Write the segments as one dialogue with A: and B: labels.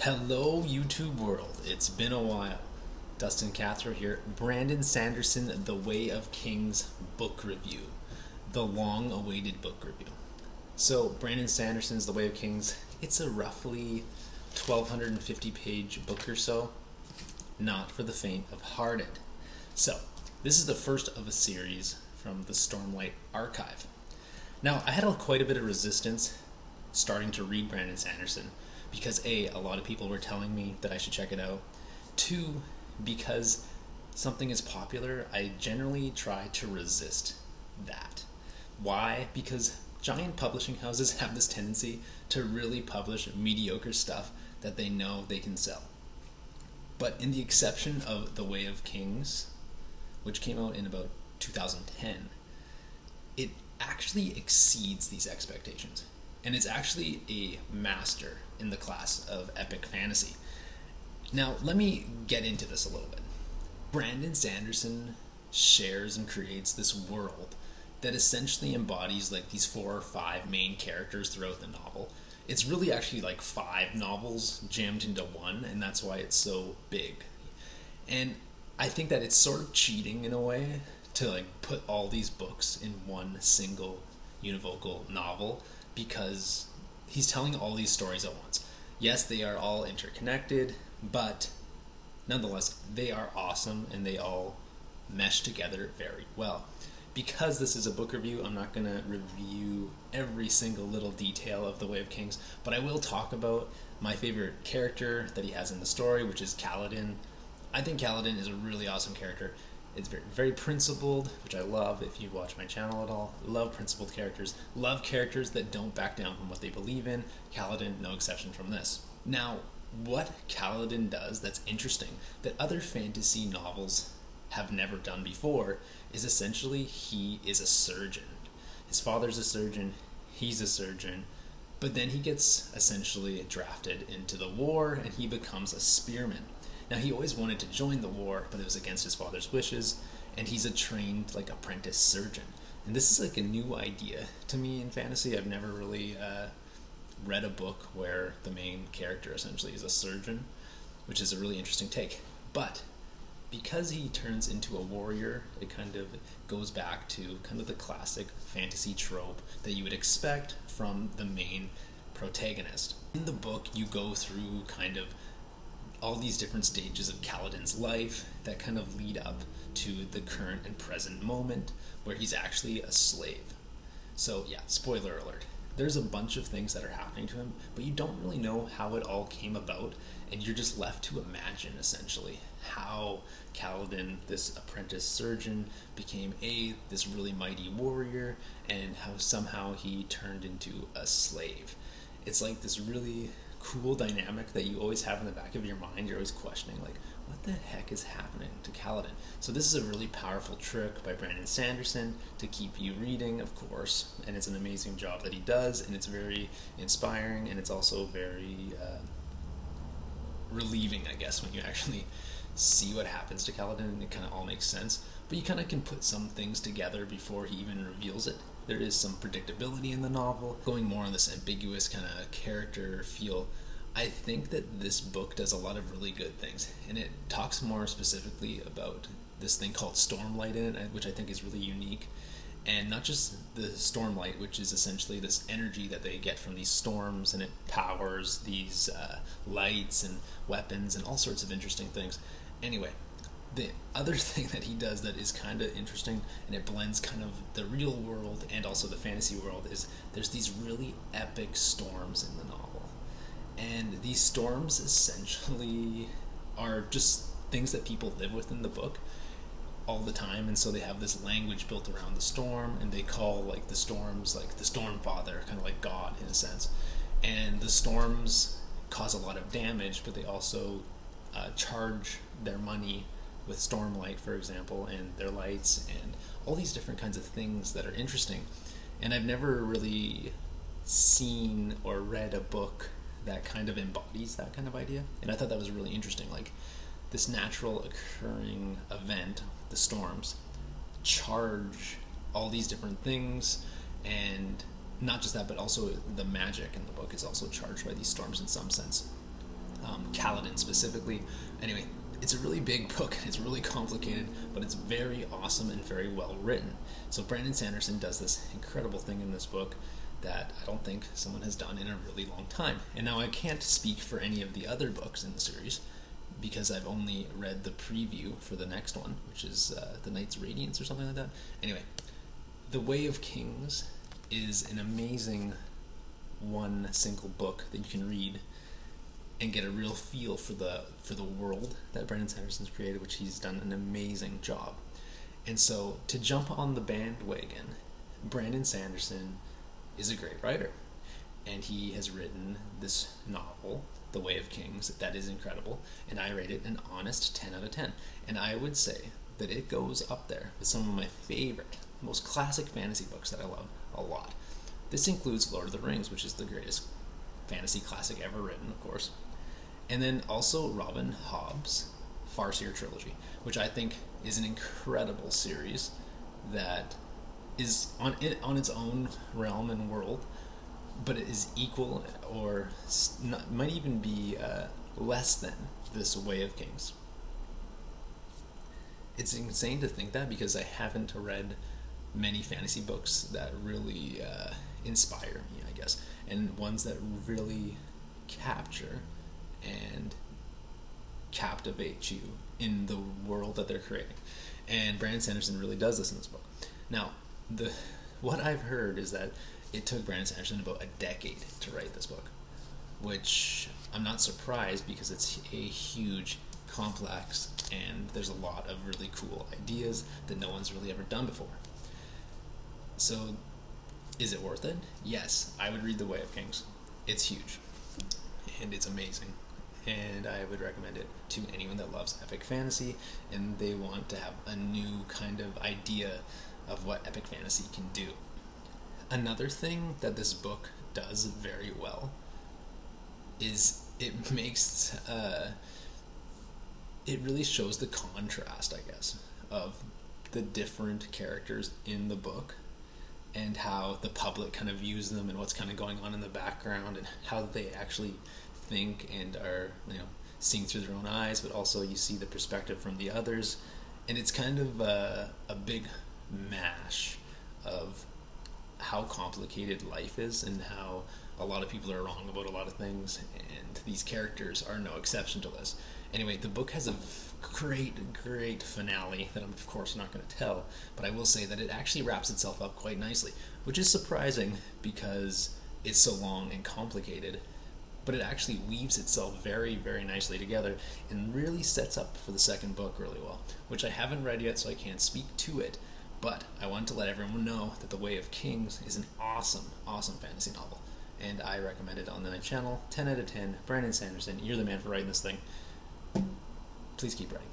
A: Hello, YouTube world. It's been a while. Dustin Cathro here. Brandon Sanderson, The Way of Kings book review. The long awaited book review. So, Brandon Sanderson's The Way of Kings, it's a roughly 1,250 page book or so. Not for the faint of hearted. So, this is the first of a series from the Stormlight archive. Now, I had quite a bit of resistance starting to read Brandon Sanderson because a lot of people were telling me that I should check it out. Two, because something is popular, I generally try to resist that. Why? Because giant publishing houses have this tendency to really publish mediocre stuff that they know they can sell. But in the exception of The Way of Kings, which came out in about 2010, it actually exceeds these expectations. And it's actually a master in the class of epic fantasy. Now, let me get into this a little bit. Brandon Sanderson shares and creates this world that essentially embodies like these 4 or 5 main characters throughout the novel. It's really actually like 5 novels jammed into one, and that's why it's so big. And I think that it's sort of cheating in a way to like put all these books in one single univocal novel, because he's telling all these stories at once. Yes, they are all interconnected, but nonetheless, they are awesome and they all mesh together very well. Because this is a book review, I'm not going to review every single little detail of The Way of Kings, but I will talk about my favorite character that he has in the story, which is Kaladin. I think Kaladin is a really awesome character. It's very, very principled, which I love. If you watch my channel at all, love principled characters. Love characters that don't back down from what they believe in. Kaladin, no exception from this. Now, what Kaladin does that's interesting, that other fantasy novels have never done before, is essentially he is a surgeon. His father's a surgeon, he's a surgeon, but then he gets essentially drafted into the war and he becomes a spearman. Now, he always wanted to join the war, but it was against his father's wishes, and he's a trained, like, apprentice surgeon. And this is, like, a new idea to me in fantasy. I've never really read a book where the main character essentially is a surgeon, which is a really interesting take. But because he turns into a warrior, it kind of goes back to kind of the classic fantasy trope that you would expect from the main protagonist. In the book, you go through kind of all these different stages of Kaladin's life that kind of lead up to the current and present moment where he's actually a slave. So yeah, spoiler alert. There's a bunch of things that are happening to him, but you don't really know how it all came about, and you're just left to imagine, essentially, how Kaladin, this apprentice surgeon, became this really mighty warrior, and how somehow he turned into a slave. It's like this really cool dynamic that you always have in the back of your mind. You're always questioning, like, what the heck is happening to Kaladin? So this is a really powerful trick by Brandon Sanderson to keep you reading, of course, and it's an amazing job that he does, and it's very inspiring, and it's also very relieving, I guess, when you actually see what happens to Kaladin, and it kind of all makes sense. But you kind of can put some things together before he even reveals it. There is some predictability in the novel, going more on this ambiguous kind of character feel. I think that this book does a lot of really good things, and it talks more specifically about this thing called Stormlight in it, which I think is really unique. And not just the Stormlight, which is essentially this energy that they get from these storms, and it powers these lights and weapons and all sorts of interesting things. Anyway, the other thing that he does that is kind of interesting, and it blends kind of the real world and also the fantasy world, is there's these really epic storms in the novel. And these storms essentially are just things that people live with in the book all the time, and so they have this language built around the storm, and they call like the storms like the Storm Father, kind of like God in a sense. And the storms cause a lot of damage, but they also charge their money with Stormlight, for example, and their lights, and all these different kinds of things that are interesting. And I've never really seen or read a book that kind of embodies that kind of idea, and I thought that was really interesting. Like, this natural occurring event, the storms, charge all these different things, and not just that, but also the magic in the book is also charged by these storms in some sense. Kaladin specifically. Anyway, it's a really big book. It's really complicated, but it's very awesome and very well written. So Brandon Sanderson does this incredible thing in this book that I don't think someone has done in a really long time. And now I can't speak for any of the other books in the series because I've only read the preview for the next one, which is The Knight's Radiance or something like that. Anyway, The Way of Kings is an amazing one single book that you can read and get a real feel for the world that Brandon Sanderson's created, which he's done an amazing job. And so to jump on the bandwagon, Brandon Sanderson is a great writer, and he has written this novel, The Way of Kings, that is incredible, and I rate it an honest 10 out of 10. And I would say that it goes up there with some of my favorite, most classic fantasy books that I love a lot. This includes Lord of the Rings, which is the greatest fantasy classic ever written, of course. And then also Robin Hobb's Farseer trilogy, which I think is an incredible series that is on its own realm and world, but it is equal or might even be less than this Way of Kings. It's insane to think that because I haven't read many fantasy books that really inspire me, I guess, and ones that really capture and captivate you in the world that they're creating. And Brandon Sanderson really does this in this book. Now, what I've heard is that it took Brandon Sanderson about a decade to write this book, which I'm not surprised because it's a huge, complex, and there's a lot of really cool ideas that no one's really ever done before. So, is it worth it? Yes, I would read The Way of Kings. It's huge, and it's amazing, and I would recommend it to anyone that loves epic fantasy and they want to have a new kind of idea of what epic fantasy can do. Another thing that this book does very well is it makes it really shows the contrast, I guess, of the different characters in the book and how the public kind of views them and what's kind of going on in the background and how they actually think and are, seeing through their own eyes, but also you see the perspective from the others, and it's kind of a big mash of how complicated life is and how a lot of people are wrong about a lot of things, and these characters are no exception to this. Anyway, the book has a great finale that I'm of course not going to tell, but I will say that it actually wraps itself up quite nicely, which is surprising because it's so long and complicated, but it actually weaves itself very, very nicely together and really sets up for the second book really well, which I haven't read yet, so I can't speak to it, but I want to let everyone know that The Way of Kings is an awesome fantasy novel, and I recommend it on my channel. 10 out of 10. Brandon Sanderson, you're the man for writing this thing. Please keep writing.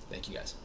A: Thank you, guys.